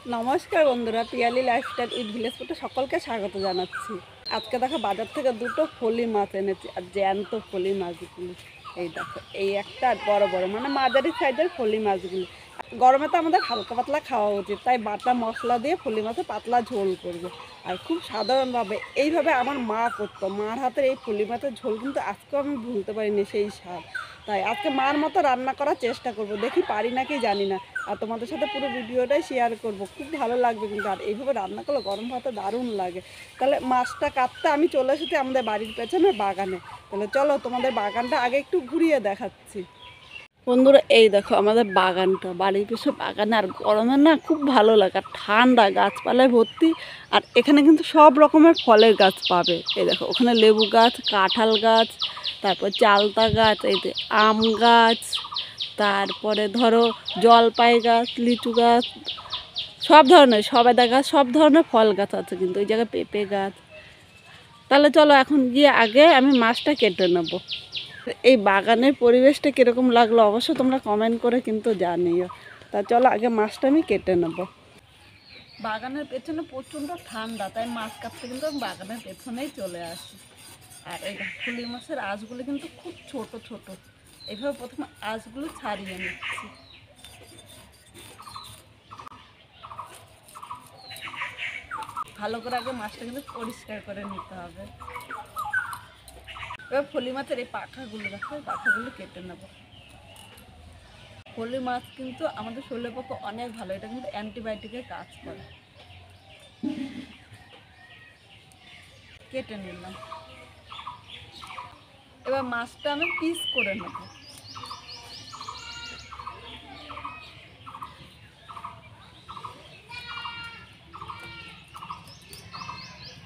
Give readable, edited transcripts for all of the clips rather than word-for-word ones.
নমস্কার বন্ধুরা, Piyali lifestyle with village ফুডে সকলকে স্বাগত জানাচ্ছি। আজকে দেখো বাজার থেকে দুটো ফলি মাছ এনেছি, আর জ্যান্ত ফলি মাছগুলো। এই দেখো, এই একটা বড় বড় মানে মাঝারি সাইজের ফলি মাছগুলো। গরমে তো আমাদের হালকা পাতলা খাওয়া উচিত, তাই বাটা মশলা দিয়ে ফলি মাছে পাতলা ঝোল করবো। আর খুব সাধারণভাবে এইভাবে আমার মা করতো। মার হাতের এই ফলি মাছের ঝোল কিন্তু আজকেও আমি ভুলতে পারিনি, সেই স্বাদ। তাই আজকে মার মতো রান্না করার চেষ্টা করব, দেখি পারি নাকি জানি না। আর তোমাদের সাথে পুরো ভিডিওটাই শেয়ার করব, খুব ভালো লাগবে কিন্তু। আর এইভাবে রান্না করলে গরম ভাতে দারুণ লাগে। তাহলে মাছটা কাটতে আমি চলে এসেছি আমাদের বাড়ির পেছনে বাগানে। তাহলে চলো তোমাদের বাগানটা আগে একটু ঘুরিয়ে দেখাচ্ছি। বন্ধুরা, এই দেখো আমাদের বাগানটা, বাড়ির পিছনে বাগানে। আর গরমে না খুব ভালো লাগে, আর ঠান্ডা, গাছপালায় ভর্তি। আর এখানে কিন্তু সব রকমের ফলের গাছ পাবে। এই দেখো, ওখানে লেবু গাছ, কাঁঠাল গাছ, তারপর চালতা গাছ, এই যে আম গাছ, তারপরে ধরো জলপাই গাছ, লিচু গাছ, সব ধরনের, সবেদা গাছ, সব ধরনের ফল গাছ আছে কিন্তু। ওই জায়গায় পেঁপে গাছ। তাহলে চলো এখন গিয়ে আগে আমি মাছটা কেটে নেবো। এই বাগানের পরিবেশটা কীরকম লাগলো অবশ্য তোমরা কমেন্ট করে কিন্তু জানিও। তা চলো আগে মাছটা আমি কেটে নেব। বাগানের পেছনে প্রচণ্ড ঠান্ডা, তাই মাছ কাটতে কিন্তু আমি বাগানের পেছনেই চলে আসি। আর এই ফুলি মাছের আঁশগুলো কিন্তু খুব ছোট ছোট। এইভাবে প্রথমে আঁশগুলো ছাড়িয়ে নিচ্ছি। ভালো করে আগে মাছটা কিন্তু পরিষ্কার করে নিতে হবে। এবার ফলি মাছের এই পাখাগুলো দেখো, পাখাগুলো কেটে নেব। ফলি মাছ কিন্তু আমাদের শরীরের পক্ষে অনেক ভালো, এটা কিন্তু অ্যান্টিবায়োটিকের কাজ করে। কেটে নিলাম। এবার মাছটা আমি পিস করে নেব।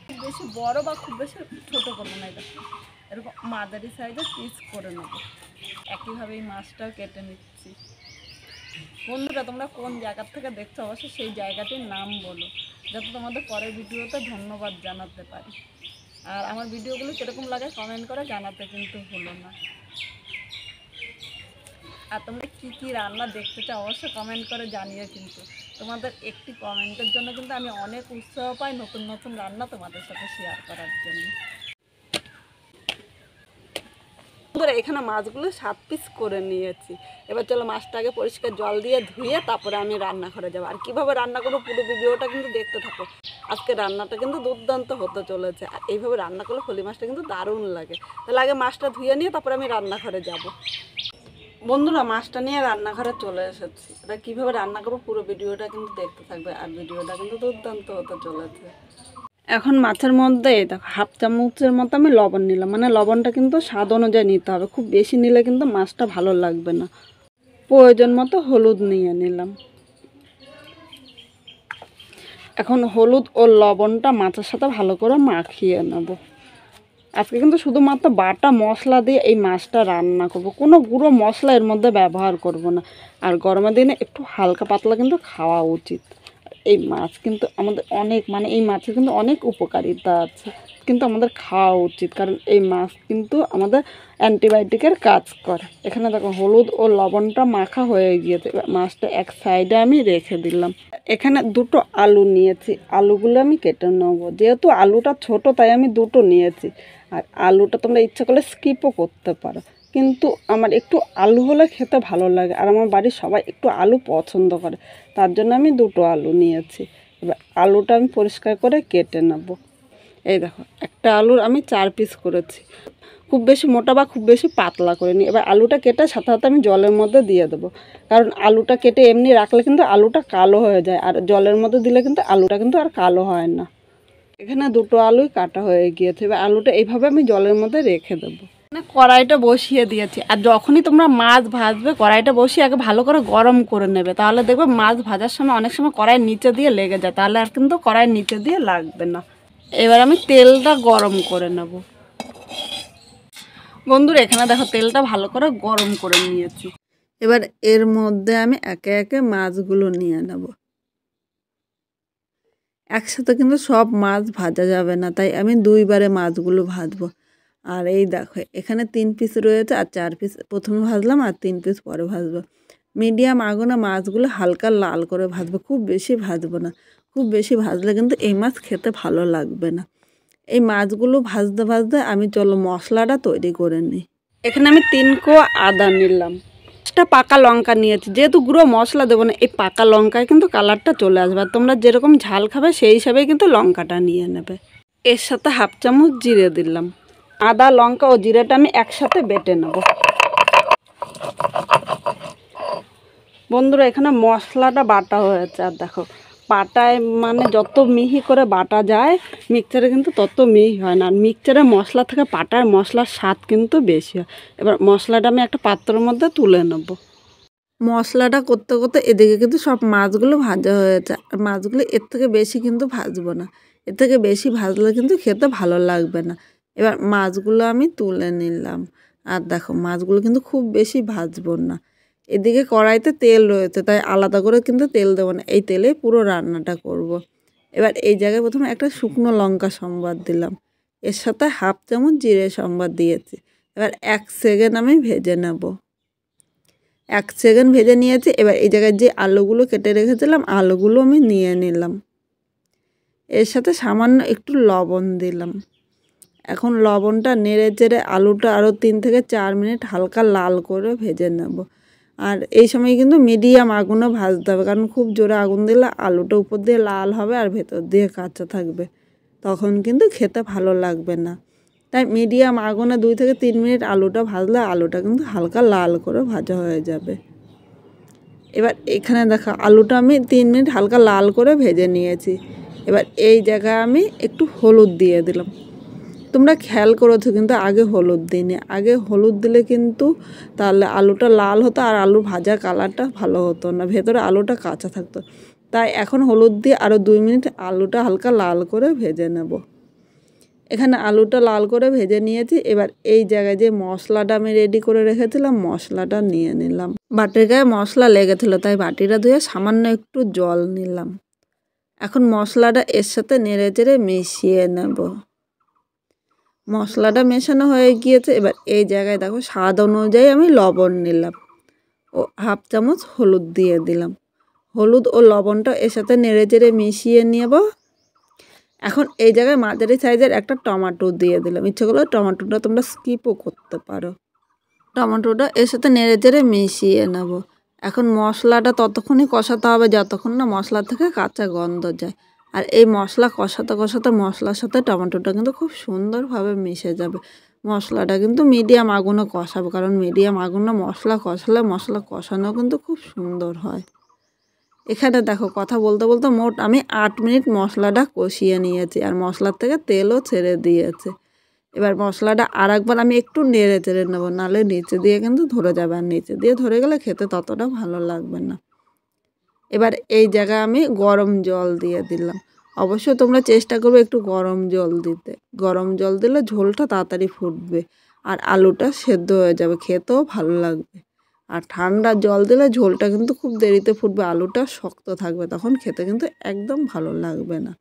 খুব বেশি বড় বা খুব বেশি ছোট করবো না, এটা এরকম মাঝারি সাইজের পিস করে নেব। একইভাবে এই মাছটাও কেটে নিচ্ছি। বন্ধুরা, তোমরা কোন জায়গা থেকে দেখছো অবশ্যই সেই জায়গাটির নাম বলো, যাতে তোমাদের পরের ভিডিওতে ধন্যবাদ জানাতে পারি। আর আমার ভিডিওগুলো কীরকম লাগে কমেন্ট করে জানাতে কিন্তু ভুলো না। আর তোমরা কী কী রান্না দেখতে চাও অবশ্যই কমেন্ট করে জানিয়ে কিন্তু। তোমাদের একটি কমেন্টের জন্য কিন্তু আমি অনেক উৎসাহ পাই নতুন নতুন রান্না তোমাদের সাথে শেয়ার করার জন্য। এখানে মাছগুলো 7 পিস করে নিয়েছি। এবার চলো মাছটা আগে পরিষ্কার জল দিয়ে ধুয়ে তারপরে আমি রান্নাঘরে যাবো। আর কীভাবে রান্না করবো পুরো ভিডিওটা কিন্তু দেখতে থাকো। আজকে রান্নাটা কিন্তু দুর্দান্ত হতে চলেছে। আর এইভাবে রান্না করলে ফলি মাছটা কিন্তু দারুণ লাগে। তাহলে আগে মাছটা ধুয়ে নিয়ে তারপরে আমি রান্নাঘরে যাব। বন্ধুরা, মাছটা নিয়ে রান্নাঘরে চলে এসেছি। এটা কীভাবে রান্না করবো পুরো ভিডিওটা কিন্তু দেখতে থাকবে। আর ভিডিওটা কিন্তু দুর্দান্ত হতে চলেছে। এখন মাছের মধ্যে দেখো হাফ চামচের মতো আমি লবণ নিলাম। মানে লবণটা কিন্তু স্বাদ অনুযায়ী নিতে হবে, খুব বেশি নিলে কিন্তু মাছটা ভালো লাগবে না। প্রয়োজন মতো হলুদ নিয়ে নিলাম। এখন হলুদ ও লবণটা মাছের সাথে ভালো করে মাখিয়ে নেব। আজকে কিন্তু শুধুমাত্র বাটা মশলা দিয়ে এই মাছটা রান্না করব, কোনো গুঁড়ো মশলা এর মধ্যে ব্যবহার করব না। আর গরমের দিনে একটু হালকা পাতলা কিন্তু খাওয়া উচিত। এই মাছ কিন্তু আমাদের অনেক, মানে এই মাছের কিন্তু অনেক উপকারিতা আছে, কিন্তু আমাদের খাওয়া উচিত। কারণ এই মাছ কিন্তু আমাদের অ্যান্টিবায়োটিকের কাজ করে। এখানে দেখো হলুদ ও লবণটা মাখা হয়ে গিয়েছে। মাছটা এক সাইডে আমি রেখে দিলাম। এখানে দুটো আলু নিয়েছি, আলুগুলো আমি কেটে নেব। যেহেতু আলুটা ছোট তাই আমি দুটো নিয়েছি। আর আলুটা তোমরা ইচ্ছা করলে স্কিপও করতে পারো, কিন্তু আমার একটু আলু হলে খেতে ভালো লাগে। আর আমার বাড়ির সবাই একটু আলু পছন্দ করে, তার জন্য আমি দুটো আলু নিয়েছি। এবার আলুটা আমি পরিষ্কার করে কেটে নেব। এই দেখো, একটা আলুর আমি 4 পিস করেছি। খুব বেশি মোটা বা খুব বেশি পাতলা করে নিই। এবার আলুটা কেটে সাথে সাথে আমি জলের মধ্যে দিয়ে দেবো। কারণ আলুটা কেটে এমনি রাখলে কিন্তু আলুটা কালো হয়ে যায়, আর জলের মধ্যে দিলে কিন্তু আলুটা কিন্তু আর কালো হয় না। এখানে দুটো আলুই কাটা হয়ে গিয়েছে। এবার আলুটা এইভাবে আমি জলের মধ্যে রেখে দেবো। কড়াইটা বসিয়ে দিয়েছি। আর যখনই তোমরা মাছ ভাজবে কড়াইটা বসিয়ে আগে ভালো করে গরম করে নেবে, তাহলে দেখবে মাছ ভাজার সময় অনেক সময় কড়াইয়ের নিচে দিয়ে লেগে যায়, তাহলে আর কিন্তু কড়াইয়ের নিচে দিয়ে লাগবে না। এবার আমি তেলটা গরম করে নেব। বন্ধুরা, এখানে দেখো তেলটা ভালো করে গরম করে নিয়েছি। এবার এর মধ্যে আমি একে একে মাছগুলো নিয়ে নেব। একসাথে কিন্তু সব মাছ ভাজা যাবে না, তাই আমি দুইবারে মাছগুলো ভাজবো। আর এই দেখো এখানে 3 পিস রয়েছে, আর 4 পিস প্রথমে ভাজলাম আর 3 পিস পরে ভাজবো। মিডিয়াম আগুনে মাছগুলো হালকা লাল করে ভাজবো, খুব বেশি ভাজবো না। খুব বেশি ভাজলে কিন্তু এই মাছ খেতে ভালো লাগবে না। এই মাছগুলো ভাজতে ভাজতে আমি চলো মশলাটা তৈরি করে নিই। এখানে আমি 3 কোয়া আদা নিলাম, 5টা পাকা লঙ্কা নিয়েছি। যেহেতু গুঁড়ো মশলা দেবো না, এই পাকা লঙ্কায় কিন্তু কালারটা চলে আসবে। আর তোমরা যেরকম ঝাল খাবে সেই হিসাবেই কিন্তু লঙ্কাটা নিয়ে নেবে। এর সাথে 1/2 চামচ জিরে দিলাম। আদা লঙ্কা ও জিরেটা আমি একসাথে বেটে নেব। বন্ধুরা এখানে মশলাটা বাটা হয়েছে, আর দেখো বাটায় মানে যত মিহি করে বাটা যায় মিক্সচারে কিন্তু তত মিহি হয় না। আর মিক্সচারে মশলা থেকে পাটায় মশলার স্বাদ কিন্তু বেশি হয়। এবার মশলাটা আমি একটা পাত্রের মধ্যে তুলে নেব। মশলাটা করতে করতে এদিকে কিন্তু সব মাছগুলো ভাজা হয়েছে। আর মাছগুলো এর থেকে বেশি কিন্তু ভাজবো না, এর থেকে বেশি ভাজলে কিন্তু খেতে ভালো লাগবে না। এবার মাছগুলো আমি তুলে নিলাম। আর দেখো মাছগুলো কিন্তু খুব বেশি ভাজবো না। এদিকে কড়াইতে তেল রয়েছে, তাই আলাদা করে কিন্তু তেল দেবো না, এই তেলে পুরো রান্নাটা করব। এবার এই জায়গায় প্রথমে একটা শুকনো লঙ্কা সম্বাদ দিলাম, এর সাথে 1/2 চামচ জিরে সম্বাদ দিয়েছি। এবার 1 সেকেন্ড আমি ভেজে নেব। 1 সেকেন্ড ভেজে নিয়েছি। এবার এই জায়গায় যে আলুগুলো কেটে রেখেছিলাম আলুগুলো আমি নিয়ে নিলাম, এর সাথে সামান্য একটু লবণ দিলাম। এখন লবণটা নেড়ে চেড়ে আলুটা আরও 3 থেকে 4 মিনিট হালকা লাল করে ভেজে নেব। আর এই সময় কিন্তু মিডিয়াম আগুনে ভাজতে হবে, কারণ খুব জোরে আগুন দিলে আলুটা উপর দিয়ে লাল হবে আর ভেতর দিয়ে কাঁচা থাকবে, তখন কিন্তু খেতে ভালো লাগবে না। তাই মিডিয়াম আগুনে 2 থেকে 3 মিনিট আলুটা ভাজলে আলুটা কিন্তু হালকা লাল করে ভাজা হয়ে যাবে। এবার এখানে দেখো আলুটা আমি 3 মিনিট হালকা লাল করে ভেজে নিয়েছি। এবার এই জায়গায় আমি একটু হলুদ দিয়ে দিলাম। তোমরা খেয়াল করেছো কিন্তু আগে হলুদ দিইনি, আগে হলুদ দিলে কিন্তু তাহলে আলুটা লাল হতো আর আলু ভাজা কালারটা ভালো হতো না, ভেতরে আলুটা কাঁচা থাকতো। তাই এখন হলুদ দিয়ে আরও 2 মিনিট আলুটা হালকা লাল করে ভেজে নেব। এখানে আলুটা লাল করে ভেজে নিয়েছি। এবার এই জায়গায় যে মশলাটা আমি রেডি করে রেখেছিলাম মশলাটা নিয়ে নিলাম। বাটির গায়ে মশলা লেগেছিলো তাই বাটিটা ধুয়ে সামান্য একটু জল নিলাম। এখন মশলাটা এর সাথে নেড়ে চেড়ে মিশিয়ে নেব। মশলাটা মেশানো হয়ে গিয়েছে। এবার এই জায়গায় দেখো স্বাদ অনুযায়ী আমি লবণ নিলাম ও 1/2 চামচ হলুদ দিয়ে দিলাম। হলুদ ও লবণটা এর সাথে নেড়ে চেড়ে মিশিয়ে নেব। এখন এই জায়গায় মাঝারি সাইজের একটা টমেটো দিয়ে দিলাম, ইচ্ছে করলে টমেটোটা তোমরা স্কিপও করতে পারো। টমেটোটা এর সাথে নেড়ে চেড়ে মিশিয়ে নেব। এখন মশলাটা ততক্ষণই কষাতে হবে যতক্ষণ না মশলা থেকে কাঁচা গন্ধ যায়। আর এই মশলা কষাতে কষাতে মশলার সাথে টমেটোটা কিন্তু খুব সুন্দরভাবে মিশে যাবে। মশলাটা কিন্তু মিডিয়াম আগুনে কষাবো, কারণ মিডিয়াম আগুনে মশলা কষালে মশলা কষানো কিন্তু খুব সুন্দর হয়। এখানে দেখো কথা বলতে বলতে মোট আমি 8 মিনিট মশলাটা কষিয়ে নিয়েছি আর মশলার থেকে তেলও ছেড়ে দিয়েছে। এবার মশলাটা আর একবার আমি একটু নেড়ে চেড়ে নেবো, নাহলে নিচে দিয়ে কিন্তু ধরে যাবে, আর নিচে দিয়ে ধরে গেলে খেতে ততটা ভালো লাগবে না। এবার এই জায়গায় আমি গরম জল দিয়ে দিলাম। অবশ্যই তোমরা চেষ্টা করবে একটু গরম জল দিতে, গরম জল দিলে ঝোলটা তাড়াতাড়ি ফুটবে আর আলুটা সেদ্ধ হয়ে যাবে, খেতেও ভালো লাগবে। আর ঠান্ডা জল দিলে ঝোলটা কিন্তু খুব দেরিতে ফুটবে, আলুটা শক্ত থাকবে, তখন খেতে কিন্তু একদম ভালো লাগবে না।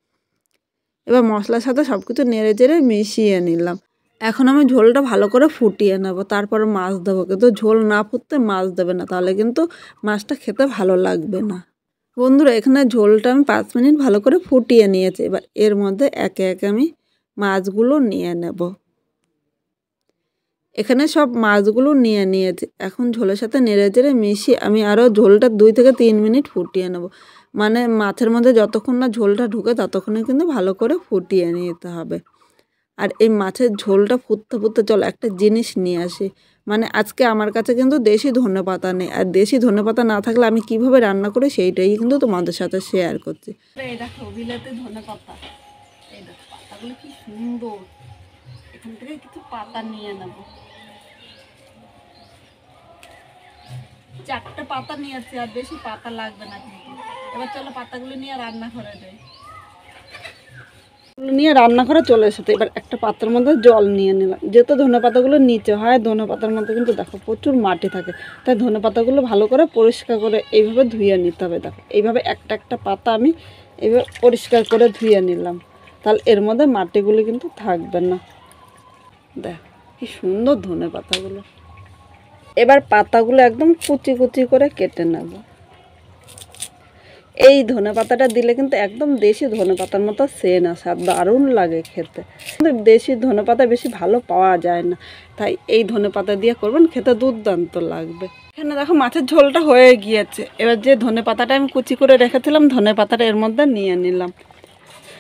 এবার মশলার সাথে সব কিছু নেড়ে চেড়ে মিশিয়ে নিলাম। এখন আমি ঝোলটা ভালো করে ফুটিয়ে নেব, তারপরে মাছ দেবো। কিন্তু ঝোল না ফুটতে মাছ দেবে না, তাহলে কিন্তু মাছটা খেতে ভালো লাগবে না। বন্ধুরা এখানে ঝোলটা আমি 5 মিনিট ভালো করে ফুটিয়ে নিয়েছি। এবার এর মধ্যে একে একে আমি মাছগুলো নিয়ে নেব। এখানে সব মাছগুলো নিয়ে নিয়েছি। এখন ঝোলের সাথে নেড়ে চেড়ে মিশিয়ে আমি আরও ঝোলটা 2 থেকে 3 মিনিট ফুটিয়ে নেব। মানে মাছের মধ্যে যতক্ষণ না ঝোলটা ঢুকে ততক্ষণে কিন্তু ভালো করে ফুটিয়ে নিতে হবে। আর এই মাছের ঝোলটা ফুটতে ফুটতে চলো একটা জিনিস নিয়ে আসি। মানে আজকে আমার কাছে কিন্তু দেশি ধনেপাতা নেই, আর দেশি ধনেপাতা না থাকলে আমি কিভাবে রান্না করি সেইটাই কিন্তু তোমাদের সাথে শেয়ার করছি। এই দেখো বিলাতি ধনেপাতা, এই দেখো পাতাগুলো কি সুন্দর। এখান থেকে কিছু পাতা নিয়ে নেব। 4টে পাতা নিয়েছি, আর বেশি পাতা লাগবে না কিন্তু। এবার চলো পাতাগুলো নিয়ে রান্না করে দেয়। নিয়ে রান্নাঘরে চলে এসেছে। এবার একটা পাত্রের মধ্যে জল নিয়ে নিলাম। যেহেতু ধনেপাতাগুলো নিচে হয়, ধনেপাতার মধ্যে কিন্তু দেখো প্রচুর মাটি থাকে, তাই ধনেপাতাগুলো ভালো করে পরিষ্কার করে এইভাবে ধুয়ে নিতে হবে। দেখো এইভাবে একটা একটা পাতা আমি এইভাবে পরিষ্কার করে ধুয়ে নিলাম, তাহলে এর মধ্যে মাটিগুলো কিন্তু থাকবে না। দেখ কি সুন্দর ধনেপাতাগুলো। এবার পাতাগুলো একদম কুচি কুচি করে কেটে নেব। এই ধনেপাতাটা দিলে কিন্তু একদম দেশি ধনেপাতার মতো সেন্ট আসে, আর দারুণ লাগে খেতে। কিন্তু দেশি ধনেপাতা বেশি ভালো পাওয়া যায় না, তাই এই ধনেপাতা দিয়ে করবেন, খেতে দুর্দান্ত লাগবে। এখানে দেখো মাছের ঝোলটা হয়ে গিয়েছে। এবার যে ধনেপাতাটা আমি কুচি করে রেখেছিলাম, ধনেপাতাটা এর মধ্যে নিয়ে নিলাম।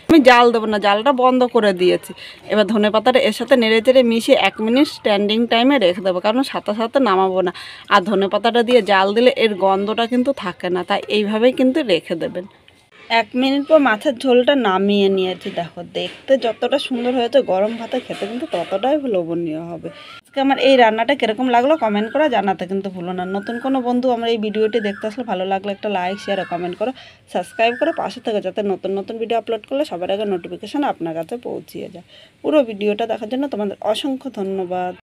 আমি জাল দেবো না, জালটা বন্ধ করে দিয়েছি। এবার ধনেপাতাটা এর সাথে নেড়ে চেড়ে মিশিয়ে 1 মিনিট স্ট্যান্ডিং টাইমে রেখে দেবো, কারণ সাথে সাথে নামাবো না। আর ধনেপাতাটা দিয়ে জাল দিলে এর গন্ধটা কিন্তু থাকে না, তাই এইভাবেই কিন্তু রেখে দেবেন। 1 মিনিট পর মাছের ঝোলটা নামিয়ে নিয়েছি। দেখো দেখতে যতটা সুন্দর হয়েছে, গরম ভাতে খেতে কিন্তু ততটাই লোভনীয় হবে। আজকে আমার এই রান্নাটা কীরকম লাগলো কমেন্ট করে জানাতে কিন্তু ভুলো না। নতুন কোনো বন্ধু আমার এই ভিডিওটি দেখতে আসলে ভালো লাগলে একটা লাইক, শেয়ার আর কমেন্ট করো, সাবস্ক্রাইব করে পাশে থেকে, যাতে নতুন নতুন ভিডিও আপলোড করলে সবার আগে নোটিফিকেশন আপনার কাছে পৌঁছিয়ে যায়। পুরো ভিডিওটা দেখার জন্য তোমাদের অসংখ্য ধন্যবাদ।